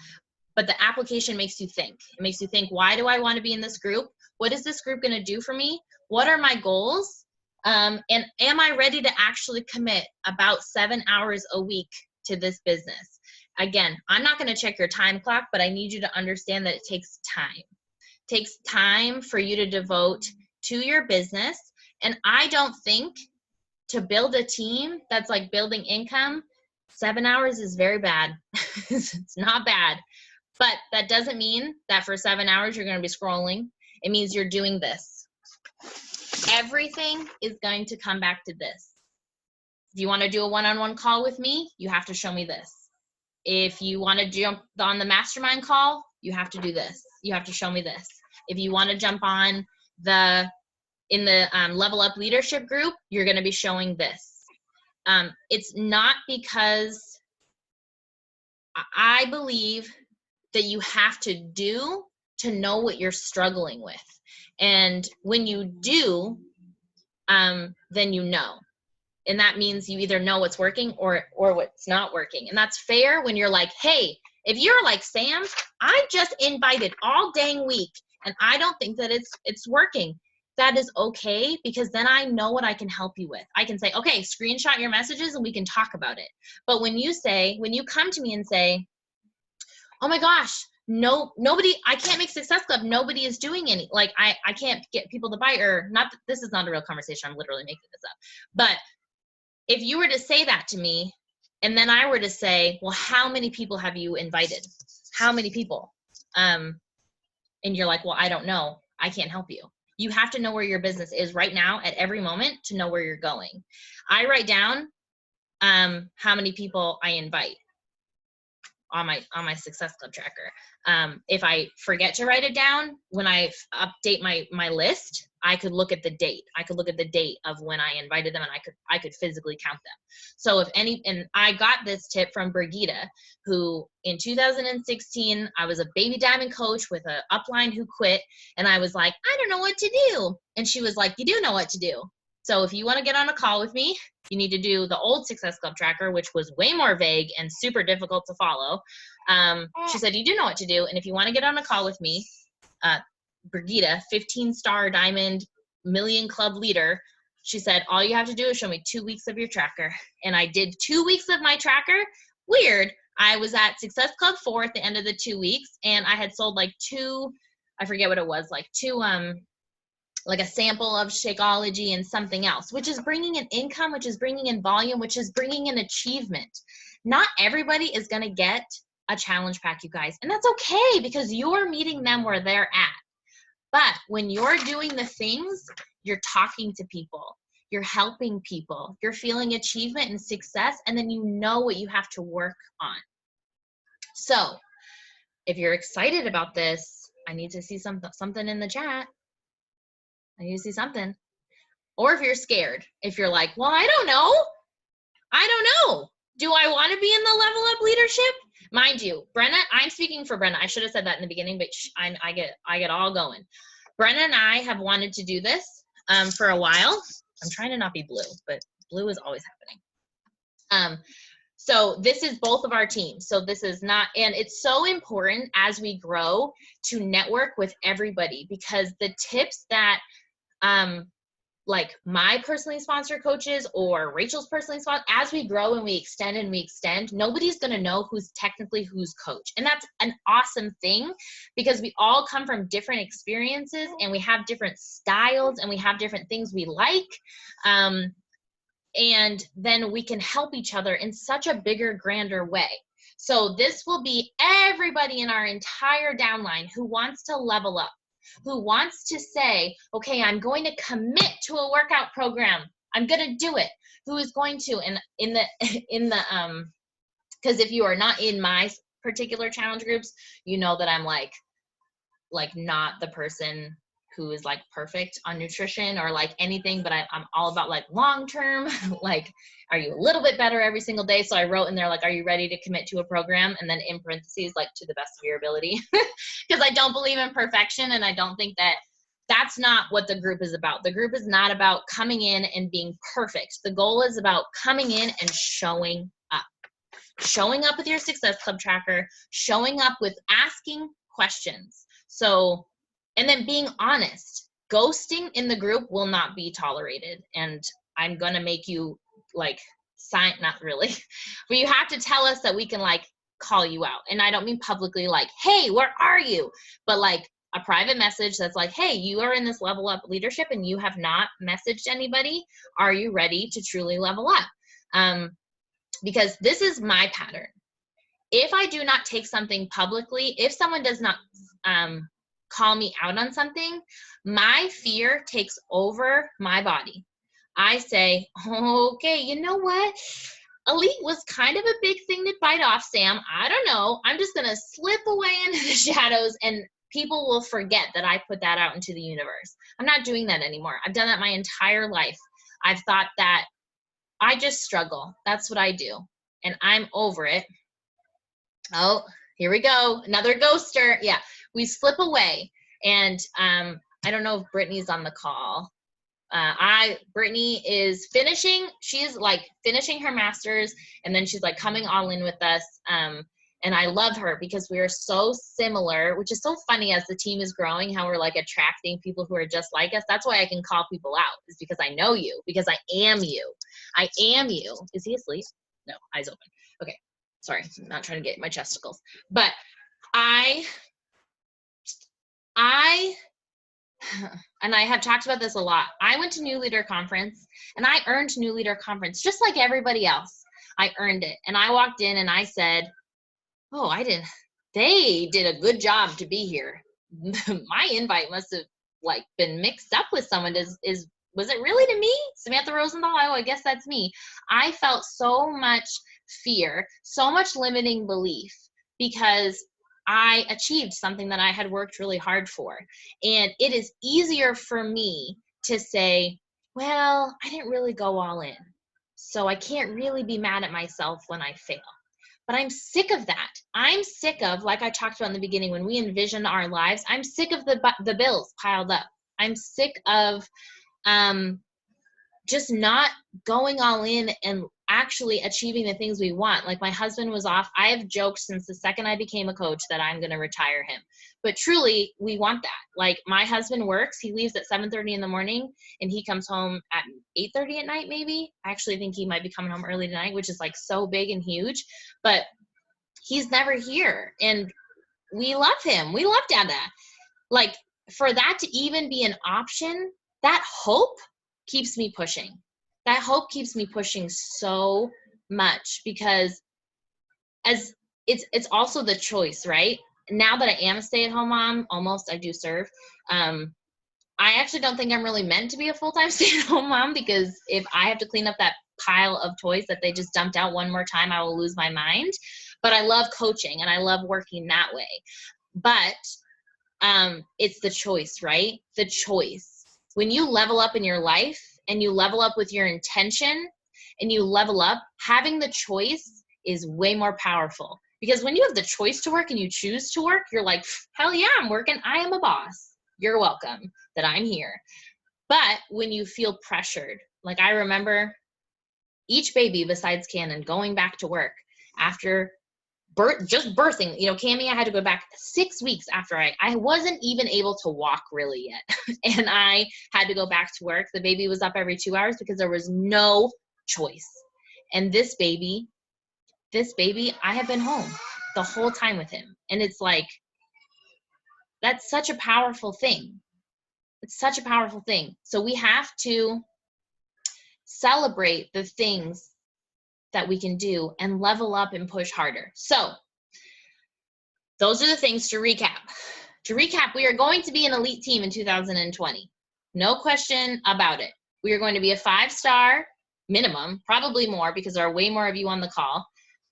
but the application makes you think. It makes you think, why do I want to be in this group? What is this group going to do for me? What are my goals? And am I ready to actually commit about 7 hours a week to this business? Again, I'm not going to check your time clock, but I need you to understand that it takes time. It takes time for you to devote to your business. And I don't think to build a team that's like building income, 7 hours is very bad. It's not bad. But that doesn't mean that for 7 hours you're going to be scrolling. It means you're doing this. Everything is going to come back to this. If you want to do a one-on-one call with me, you have to show me this. If you want to jump on the mastermind call, you have to do this. You have to show me this. If you want to jump on in the Level Up Leadership group, you're going to be showing this. It's not because I believe that you have to do to know what you're struggling with. And when you do, then you know. And that means you either know what's working or what's not working. And that's fair when you're like, hey, if you're like Sam, I just invited all dang week and I don't think that it's working. That is okay, because then I know what I can help you with. I can say, okay, screenshot your messages and we can talk about it. But when you come to me and say, oh my gosh, nobody, I can't make Success Club. Nobody is doing any, like, I can't get people to buy, or not, this is not a real conversation. I'm literally making this up. But if you were to say that to me, and then I were to say, well, how many people have you invited? How many people? And you're like, well, I don't know. I can't help you. You have to know where your business is right now at every moment to know where you're going. I write down how many people I invite on my Success Club tracker. If I forget to write it down, when I update my list, I could look at the date. I could look at the date of when I invited them, and I could physically count them. So and I got this tip from Brigida, who in 2016, I was a baby diamond coach with an upline who quit, and I was like, I don't know what to do. And she was like, you do know what to do. So if you want to get on a call with me, you need to do the old Success Club tracker, which was way more vague and super difficult to follow. She said, you do know what to do. And if you want to get on a call with me, Brigida, 15-star diamond million club leader, she said, all you have to do is show me 2 weeks of your tracker. And I did 2 weeks of my tracker. Weird. I was at Success Club 4 at the end of the 2 weeks, and I had sold like I forget what it was, like like a sample of Shakeology and something else, which is bringing in income, which is bringing in volume, which is bringing in achievement. Not everybody is going to get a challenge pack, you guys. And that's okay, because you're meeting them where they're at. But when you're doing the things, you're talking to people, you're helping people, you're feeling achievement and success, and then you know what you have to work on. So if you're excited about this, I need to see something in the chat. I need to see something. Or if you're scared, if you're like, well, I don't know. Do I want to be in the Level Up Leadership? Mind you, Brenna, I'm speaking for Brenna. I should have said that in the beginning, but I get all going. Brenna and I have wanted to do this for a while. I'm trying to not be blue, but blue is always happening. So this is both of our teams. So this is not, and it's so important as we grow to network with everybody, because the tips that like my personally sponsored coaches or Rachel's personally sponsored, as we grow and we extend, nobody's going to know who's technically who's coach. And that's an awesome thing, because we all come from different experiences and we have different styles and we have different things we like. And then we can help each other in such a bigger, grander way. So this will be everybody in our entire downline who wants to level up, who wants to say, okay, I'm going to commit to a workout program. I'm going to do it. Who is going to, and because if you are not in my particular challenge groups, you know that I'm like not the person who is like perfect on nutrition or like anything, but I'm all about like long-term, like, are you a little bit better every single day? So I wrote in there, like, are you ready to commit to a program? And then in parentheses, like, to the best of your ability, because I don't believe in perfection. And I don't think that's not what the group is about. The group is not about coming in and being perfect. The goal is about coming in and showing up with your Success Club tracker, showing up with asking questions. So, and then being honest. ghosting in the group will not be tolerated. And I'm going to make you like sign, not really, but you have to tell us that we can like call you out. And I don't mean publicly like, hey, where are you? But like a private message that's like, hey, you are in this level up leadership and you have not messaged anybody. Are you ready to truly level up? Because this is my pattern. If I do not take something publicly, if someone does not call me out on something, my fear takes over my body. I say, okay, you know what? Elite was kind of a big thing to bite off, Sam. I don't know. I'm just going to slip away into the shadows and people will forget that I put that out into the universe. I'm not doing that anymore. I've done that my entire life. I've thought that I just struggle. That's what I do. And I'm over it. Oh, here we go. Another ghoster. Yeah, we slip away. And I don't know if Brittany's on the call. Brittany is finishing. She's like finishing her master's, and then she's like coming all in with us. And I love her because we are so similar, which is so funny as the team is growing, how we're like attracting people who are just like us. That's why I can call people out, is because I know you, because I am you. I am you. Is he asleep? No, eyes open. Okay. Sorry, I'm not trying to get my chesticles. But and I have talked about this a lot. I went to New Leader Conference and I earned New Leader Conference just like everybody else. I earned it. And I walked in and I said, oh, they did a good job to be here. My invite must have like been mixed up with someone. Was it really to me? Samantha Rosenthal? Oh, I guess that's me. I felt so much fear, so much limiting belief because I achieved something that I had worked really hard for. And it is easier for me to say, well, I didn't really go all in, so I can't really be mad at myself when I fail. But I'm sick of that. I'm sick of, like I talked about in the beginning, when we envision our lives, I'm sick of the bills piled up. I'm sick of just not going all in and actually achieving the things we want. Like my husband was off. I have joked since the second I became a coach that I'm going to retire him. But truly, we want that. Like my husband works. He leaves at 7:30 in the morning and he comes home at 8:30 at night maybe. I actually think he might be coming home early tonight, which is like so big and huge. But he's never here. And we love him. We love Dada. Like for that to even be an option, that hope keeps me pushing. That hope keeps me pushing so much because as it's also the choice, right? Now that I am a stay-at-home mom, almost I do serve. I actually don't think I'm really meant to be a full-time stay-at-home mom because if I have to clean up that pile of toys that they just dumped out one more time, I will lose my mind. But I love coaching and I love working that way. But it's the choice, right? The choice. When you level up in your life and you level up with your intention and you level up, having the choice is way more powerful. Because when you have the choice to work and you choose to work, you're like, hell yeah, I'm working. I am a boss. You're welcome that I'm here. But when you feel pressured, like I remember each baby besides Cannon going back to work after just birthing, you know, Cammie, I had to go back 6 weeks after I wasn't even able to walk really yet. And I had to go back to work. The baby was up every 2 hours because there was no choice. And this baby, I have been home the whole time with him. And it's like, that's such a powerful thing. It's such a powerful thing. So we have to celebrate the things that we can do and level up and push harder. So those are the things to recap. To recap, we are going to be an elite team in 2020. No question about it. We are going to be a 5-star minimum, probably more because there are way more of you on the call.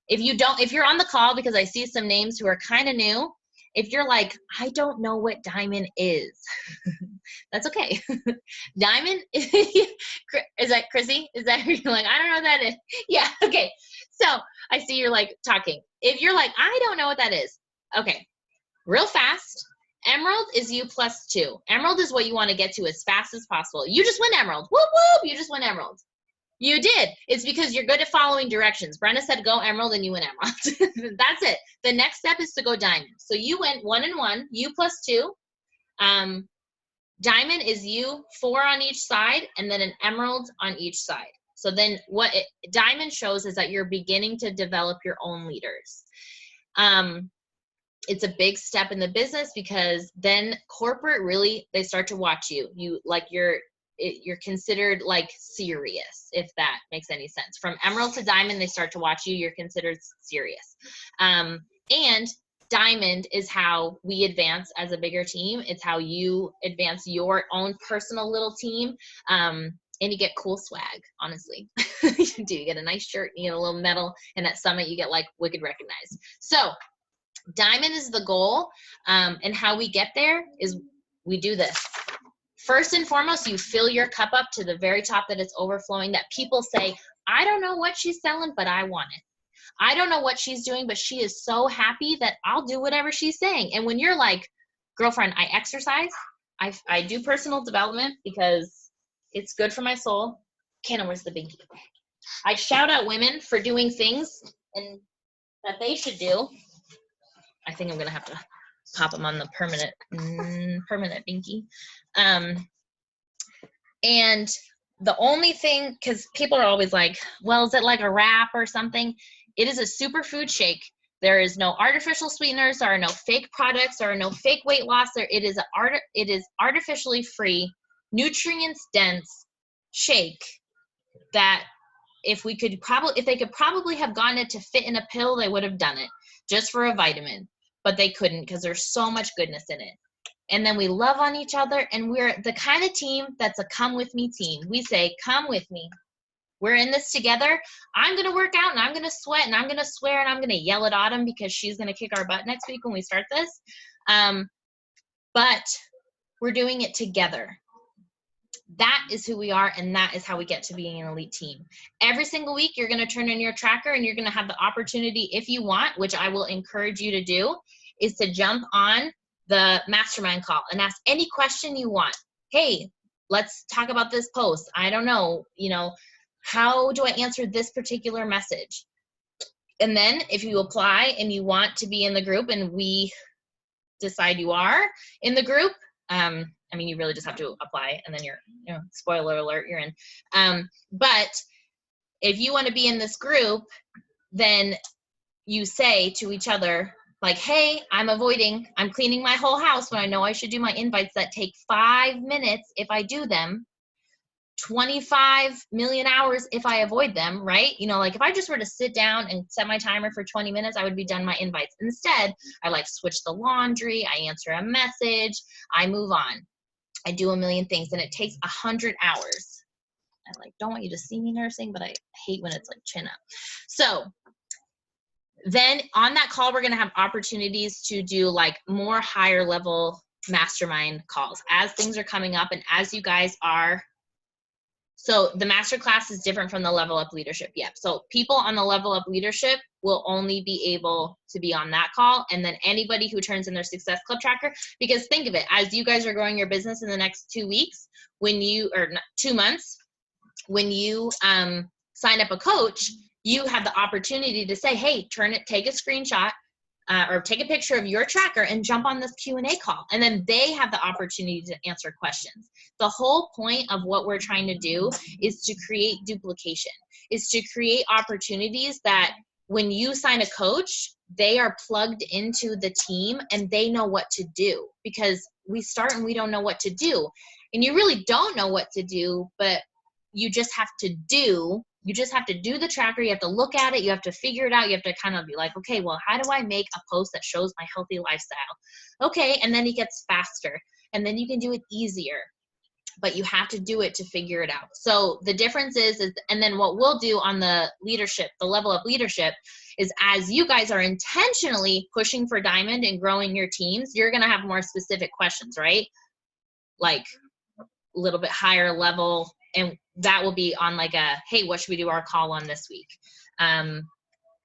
If you're on the call, because I see some names who are kind of new, if you're like, I don't know what diamond is, that's okay. Diamond, is that Chrissy? Is that you're like, I don't know what that is? Yeah, okay. So I see you're like talking. If you're like, I don't know what that is, okay, real fast. Emerald is you +2. Emerald is what you want to get to as fast as possible. You just went Emerald. Whoop, whoop, you just went Emerald. You did. It's because you're good at following directions. Brenda said go Emerald and you went Emerald. That's it. The next step is to go Diamond. So you went 1 and 1, you +2. Diamond is you, 4 on each side, and then an emerald on each side. So then what diamond shows is that you're beginning to develop your own leaders. It's a big step in the business because then corporate really, they start to watch you. You're considered like serious, if that makes any sense. From emerald to diamond, they start to watch you. You're considered serious. And diamond is how we advance as a bigger team. It's how you advance your own personal little team. And you get cool swag, honestly. You do. You get a nice shirt, you get a little medal, and at Summit, you get like wicked recognized. So diamond is the goal. And how we get there is we do this. First and foremost, you fill your cup up to the very top that it's overflowing, that people say, I don't know what she's selling, but I want it. I don't know what she's doing, but she is so happy that I'll do whatever she's saying. And when you're like, girlfriend, I exercise, I do personal development because it's good for my soul. Kenna, where's the binky? I shout out women for doing things and that they should do. I think I'm going to have to pop them on the permanent binky. And the only thing, because people are always like, well, is it like a wrap or something? It is a superfood shake. There is no artificial sweeteners. There are no fake products. There are no fake weight loss. It is artificially free, nutrients dense shake that if they could probably have gotten it to fit in a pill, they would have done it just for a vitamin, but they couldn't because there's so much goodness in it. And then we love on each other, and we're the kind of team that's a come with me team. We say, come with me. We're in this together. I'm going to work out, and I'm going to sweat, and I'm going to swear, and I'm going to yell at Autumn because she's going to kick our butt next week when we start this. But we're doing it together. That is who we are, and that is how we get to being an elite team. Every single week, you're going to turn in your tracker, and you're going to have the opportunity, if you want, which I will encourage you to do, is to jump on the mastermind call and ask any question you want. Hey, let's talk about this post. I don't know, how do I answer this particular message? And then if you apply and you want to be in the group and we decide you are in the group, you really just have to apply and then you're, spoiler alert, you're in. But if you want to be in this group, then you say to each other, like, hey, I'm cleaning my whole house when I know I should do my invites that take 5 minutes if I do them, 25 million hours if I avoid them, right? Like if I just were to sit down and set my timer for 20 minutes, I would be done my invites. Instead, I switch the laundry, I answer a message, I move on. I do a million things and it takes 100 hours. I don't want you to see me nursing, but I hate when it's chin up. So then on that call, we're going to have opportunities to do more higher level mastermind calls as things are coming up and as you guys are. So the masterclass is different from the level up leadership. Yeah. So people on the level up leadership will only be able to be on that call. And then anybody who turns in their Success Club tracker, because think of it, as you guys are growing your business in the next 2 weeks, 2 months, when you sign up a coach, you have the opportunity to say, hey, take a screenshot or take a picture of your tracker and jump on this Q&A call. And then they have the opportunity to answer questions. The whole point of what we're trying to do is to create duplication, is to create opportunities that when you sign a coach, they are plugged into the team and they know what to do, because we start and we don't know what to do. And you really don't know what to do, but you just have to do the tracker. You have to look at it. You have to figure it out. You have to kind of be like, okay, well, how do I make a post that shows my healthy lifestyle? Okay. And then it gets faster and then you can do it easier, but you have to do it to figure it out. So the difference is, and then what we'll do on the leadership, the level up leadership, is as you guys are intentionally pushing for diamond and growing your teams, you're going to have more specific questions, right? Like a little bit higher level. And that will be on hey, what should we do our call on this week? And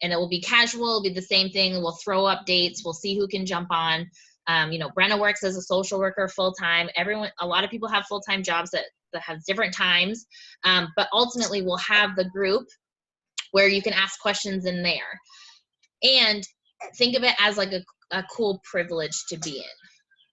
it will be casual. It'll be the same thing. We'll throw up dates. We'll see who can jump on. Brenna works as a social worker full-time. A lot of people have full-time jobs that have different times. But ultimately we'll have the group where you can ask questions in there. And think of it as a cool privilege to be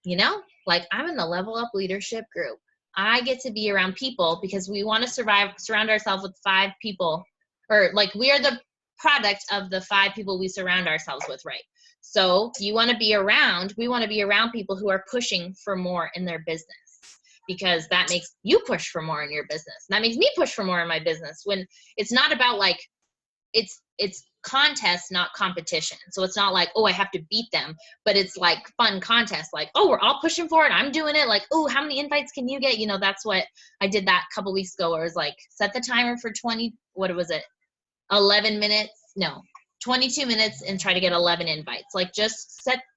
in, Like, I'm in the Level Up Leadership group. I get to be around people because we want to surround ourselves with 5 people, or like we are the product of the 5 people we surround ourselves with, right? So we want to be around people who are pushing for more in their business, because that makes you push for more in your business. That makes me push for more in my business. When it's not about like, it's contest, not competition. So it's not like, oh, I have to beat them, but it's like fun contest. Like, oh, we're all pushing for it. I'm doing it. Like, oh, how many invites can you get? You know, that's what I did that a couple weeks ago, where it was like, set the timer for 11 minutes? No, 22 minutes and try to get 11 invites. Like,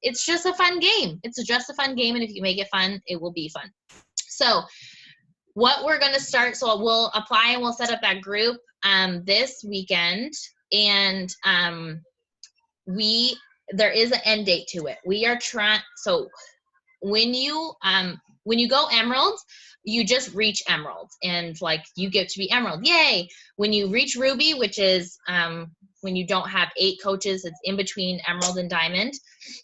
it's just a fun game. It's just a fun game. And if you make it fun, it will be fun. So what we're going to start, so we'll apply and we'll set up that group this weekend. And there is an end date to it. We are trying, so when you go Emerald, you just reach Emerald, and like you get to be Emerald, yay. When you reach Ruby, which is when you don't have 8 coaches, it's in between Emerald and Diamond.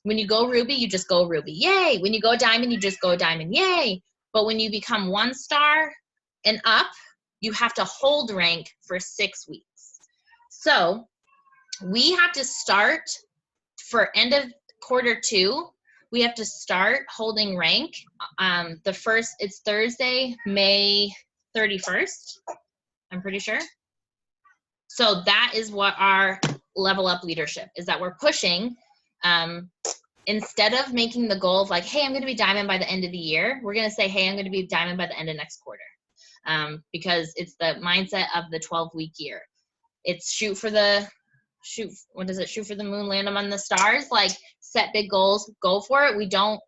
When you go Ruby, you just go Ruby, yay. When you go Diamond, you just go Diamond, yay. But when you become 1 star and up, you have to hold rank for 6 weeks. So we have to start for end of quarter 2. We have to start holding rank. It's Thursday, May 31st, I'm pretty sure. So that is what our Level Up Leadership is, that we're pushing. Instead of making the goal of like, hey, I'm going to be Diamond by the end of the year, we're going to say, hey, I'm going to be Diamond by the end of next quarter. Because it's the mindset of the 12-week year. It's shoot for the moon, land among the stars. Like, set big goals, go for it. We don't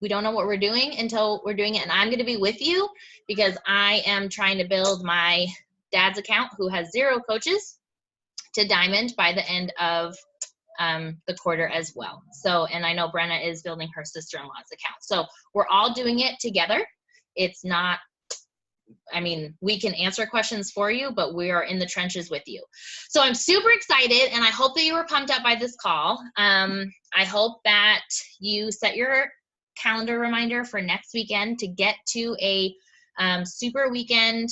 know what we're doing until we're doing it. And I'm going to be with you because I am trying to build my dad's account, who has 0 coaches, to Diamond by the end of the quarter as well. So, and I know Brenna is building her sister-in-law's account. So we're all doing it together. It's not, I mean, we can answer questions for you, but we are in the trenches with you. So I'm super excited, and I hope that you were pumped up by this call. I hope that you set your calendar reminder for next weekend to get to a super weekend.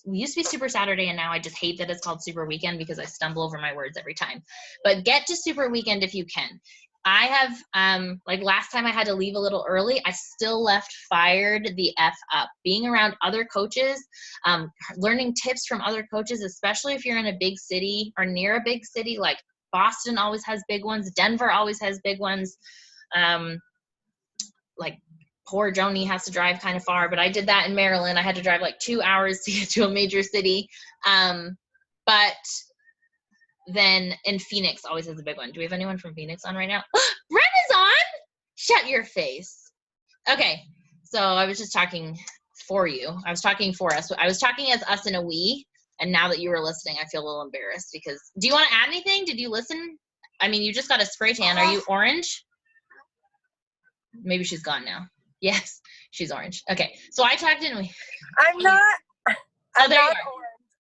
We used to be Super Saturday, and now I just hate that it's called Super Weekend because I stumble over my words every time. But get to Super Weekend if you can. I have, like last time I had to leave a little early, I still left fired the F up. Being around other coaches, learning tips from other coaches, especially if you're in a big city or near a big city, like Boston always has big ones, Denver always has big ones. Like poor Joni has to drive kind of far, but I did that in Maryland. I had to drive like 2 hours to get to a major city. But then in Phoenix always has a big one. Do we have anyone from Phoenix on right now? Brenna's on? Shut your face. Okay, so I was just talking for you. I was talking for us. I was talking as us and a we, and now that you were listening, I feel a little embarrassed because, do you want to add anything? Did you listen? I mean, you just got a spray tan. Are you orange? Maybe she's gone now. Yes, she's orange. Okay, so I talked in. I'm not orange.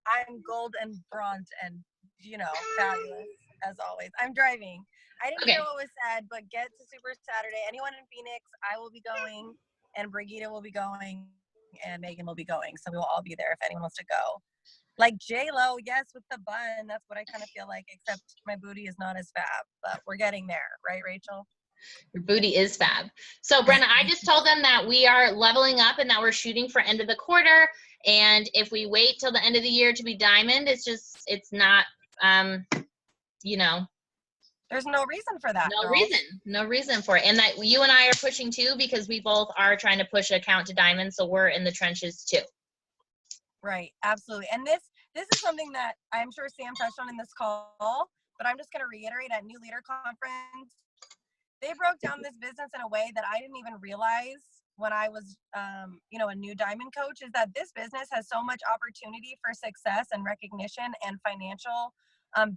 I'm gold and bronze and, you know, fabulous as always. I'm driving. I didn't hear what was said, but get to Super Saturday. Anyone in Phoenix, I will be going, and Brigitte will be going, and Megan will be going. So we will all be there if anyone wants to go. Like J-Lo, yes, with the bun. That's what I kind of feel like, except my booty is not as fab, but we're getting there. Right, Rachel? Your booty is fab. So Brenna, I just told them that we are leveling up and that we're shooting for end of the quarter. And if we wait till the end of the year to be Diamond, it's not, you know. There's no reason for that. No reason for it. And that you and I are pushing too, because we both are trying to push account to Diamond. So we're in the trenches too. Right. Absolutely. And this is something that I'm sure Sam touched on in this call, but I'm just going to reiterate at New Leader Conference. They broke down this business in a way that I didn't even realize when I was, a new Diamond coach, is that this business has so much opportunity for success and recognition and financial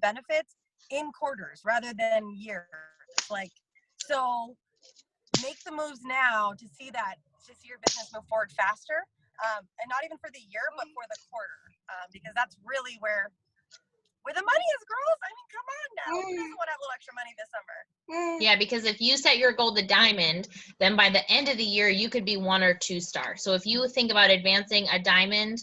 benefits in quarters rather than years. Like, so make the moves now to see your business move forward faster, and not even for the year, but for the quarter, because that's really where where the money is, girls. I mean, come on now. Who doesn't want to have a little extra money this summer? Yeah, because if you set your goal to diamond, then by the end of the year, you could be 1 or 2 star. So if you think about advancing a diamond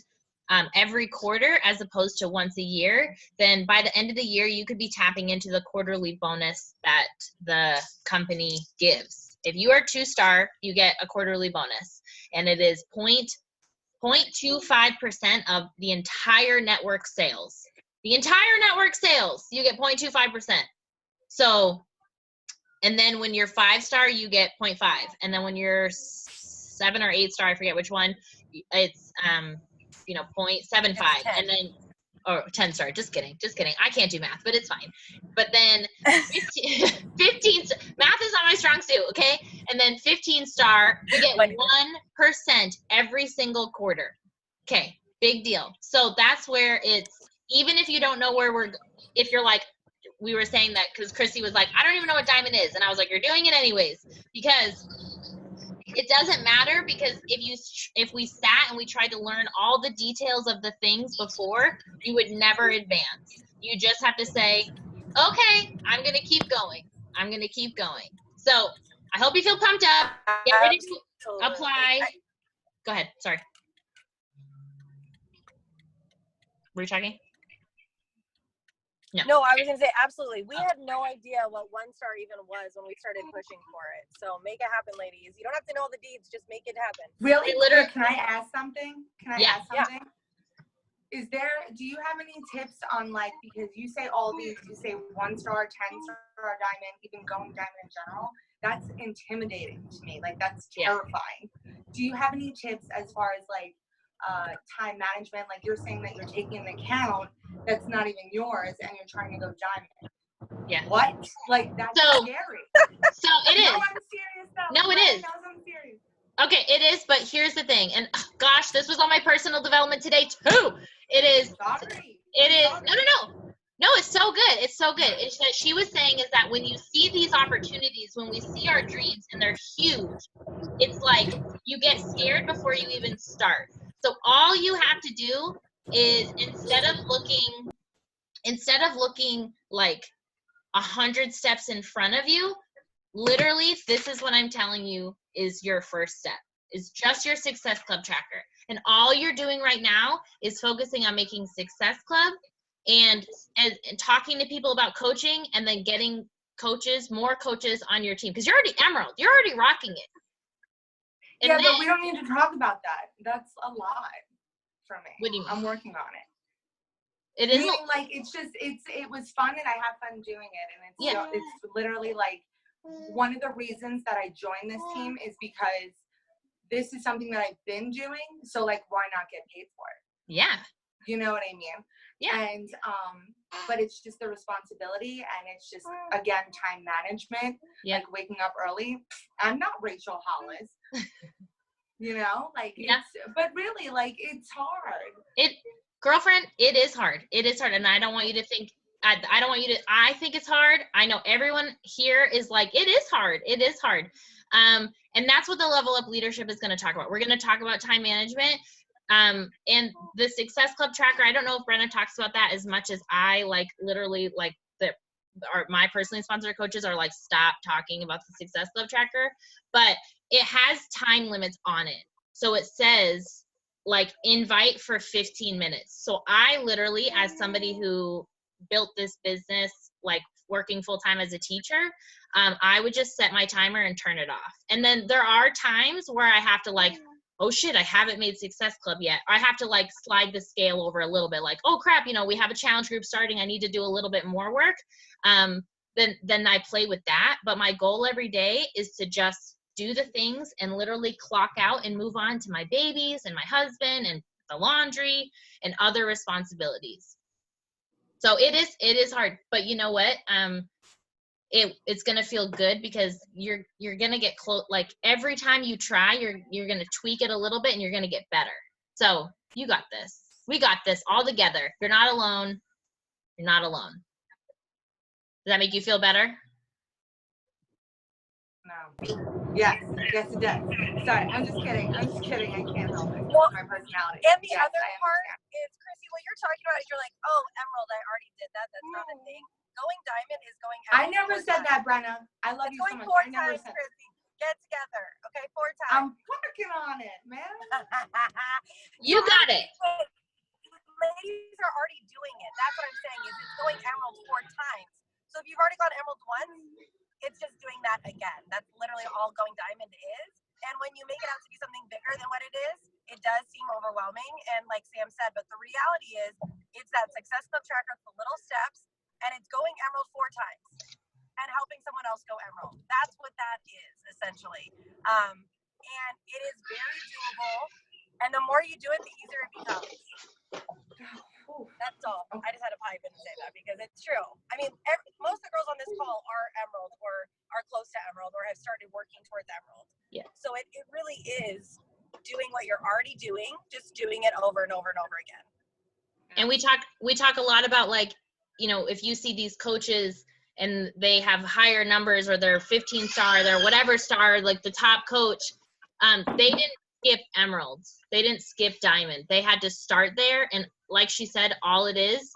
every quarter as opposed to once a year, then by the end of the year, you could be tapping into the quarterly bonus that the company gives. If you are 2 star, you get a quarterly bonus, and it is 0.25% of the entire network sales. The entire network sales, you get 0.25%. So, and then when you're 5 star, you get 0.5. And then when you're 7 or 8 star, I forget which one, it's 0.75. And then, or 10 star, just kidding. I can't do math, but it's fine. But then 15 math is not my strong suit, okay? And then 15 star, you get 1% every single quarter. Okay, big deal. So that's where it's, even if you don't know where if you're like, we were saying that because Chrissy was like, I don't even know what diamond is. And I was like, you're doing it anyways, because it doesn't matter, because if we sat and we tried to learn all the details of the things before, you would never advance. You just have to say, okay, I'm going to keep going. So I hope you feel pumped up. Get ready to apply. Go ahead. Sorry. Were you talking? No, I was going to say, absolutely. We had no idea what 1 star even was when we started pushing for it. So make it happen, ladies. You don't have to know all the deeds. Just make it happen. Really? Can I ask something? Do you have any tips on, like, because you say all these, you say 1 star, 10 star diamond, even going diamond in general, that's intimidating to me. Like, that's terrifying. Do you have any tips as far as, like, time management? Like, you're saying that you're taking an account that's not even yours and you're trying to go diamond. Yeah. What? Like, that's scary. So it is. No, I'm serious though. No, it is. I'm serious. Okay, it is, but here's the thing. And gosh, this was on my personal development today too. It is. Sorry. It is. No, it's so good. It's so good. It's that she was saying is that when you see these opportunities, when we see our dreams and they're huge, it's like you get scared before you even start. So all you have to do is instead of looking like 100 steps in front of you, literally, this is what I'm telling you is your first step. Is just your Success Club tracker. And all you're doing right now is focusing on making Success Club and talking to people about coaching, and then getting more coaches on your team. Because you're already Emerald. You're already rocking it. And yeah, but we don't need to talk about that. That's a lot for me. What do you mean? I'm working on it. It is meaning, like, it was fun and I have fun doing it. And it's literally like one of the reasons that I joined this team is because this is something that I've been doing. So, like, why not get paid for it? Yeah. You know what I mean? Yeah. And but it's just the responsibility, and it's just, again, time management. Yeah. Like waking up early. I'm not Rachel Hollis. You know, like, but really, like, it's hard. Girlfriend, it is hard. It is hard. And I don't want you to think, I think it's hard. I know everyone here is like, it is hard. It is hard. And that's what the Level Up Leadership is going to talk about. We're going to talk about time management. And the Success Club tracker, I don't know if Brenna talks about that as much as I, like, literally, like, my personally sponsored coaches are like, stop talking about the Success Club tracker, but it has time limits on it. So it says, like, invite for 15 minutes. So I literally, as somebody who built this business, like, working full-time as a teacher, I would just set my timer and turn it off. And then there are times where I have to, like, oh shit, I haven't made Success Club yet. I have to, like, slide the scale over a little bit, like, oh crap, we have a challenge group starting. I need to do a little bit more work. Then I play with that. But my goal every day is to just do the things and literally clock out and move on to my babies and my husband and the laundry and other responsibilities. So it is hard, but you know what? It's gonna feel good because you're gonna get close. Like, every time you try, you're gonna tweak it a little bit and you're gonna get better. So you got this. We got this all together. You're not alone. You're not alone. Does that make you feel better? No. Yes, it does. Sorry, I'm just kidding. I can't help it. Well, It's my personality. And the Yes, other I part understand. is, Chrissy, what you're talking about is you're like, oh, emerald, I already did that. That's not a thing. Going diamond is going I emerald. never said that, Brenna. I love It's you so going much. 4 I never times, said. Chrissy. Get together, okay? 4 times. I'm working on it, man. You got it. Ladies are already doing it. That's what I'm saying. Is it's going emerald 4 times. So if you've already gone emerald once, it's just doing that again. That's literally all going diamond is. And when you make it out to be something bigger than what it is, it does seem overwhelming. And like Sam said, but the reality is it's that success club tracker with the little steps, and it's going emerald 4 times and helping someone else go emerald. That's what that is, essentially. And it is very doable. And the more you do it, the easier it becomes. That's all. I just had to pipe in and say that because it's true. I mean, most of the girls on this call are emerald or are close to emerald or have started working towards emerald. Yeah. So it really is doing what you're already doing, just doing it over and over and over again. And we talk a lot about, like, you know, if you see these coaches and they have higher numbers or they're 15 star, they're whatever star, like the top coach, they didn't skip emeralds. They didn't skip diamond. They had to start there. And like she said, all it is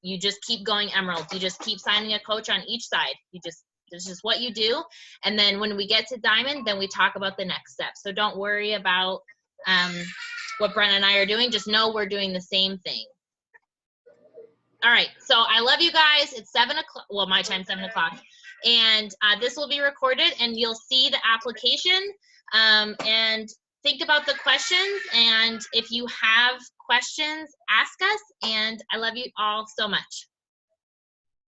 you just keep going emerald. You just keep signing a coach on each side. This is what you do. And then when we get to diamond, then we talk about the next step. So don't worry about what Brenna and I are doing. Just know we're doing the same thing. All right. So I love you guys. It's 7 o'clock. Well, my time, 7 o'clock. And this will be recorded and you'll see the application. And think about the questions. And if you have questions, ask us. And I love you all so much.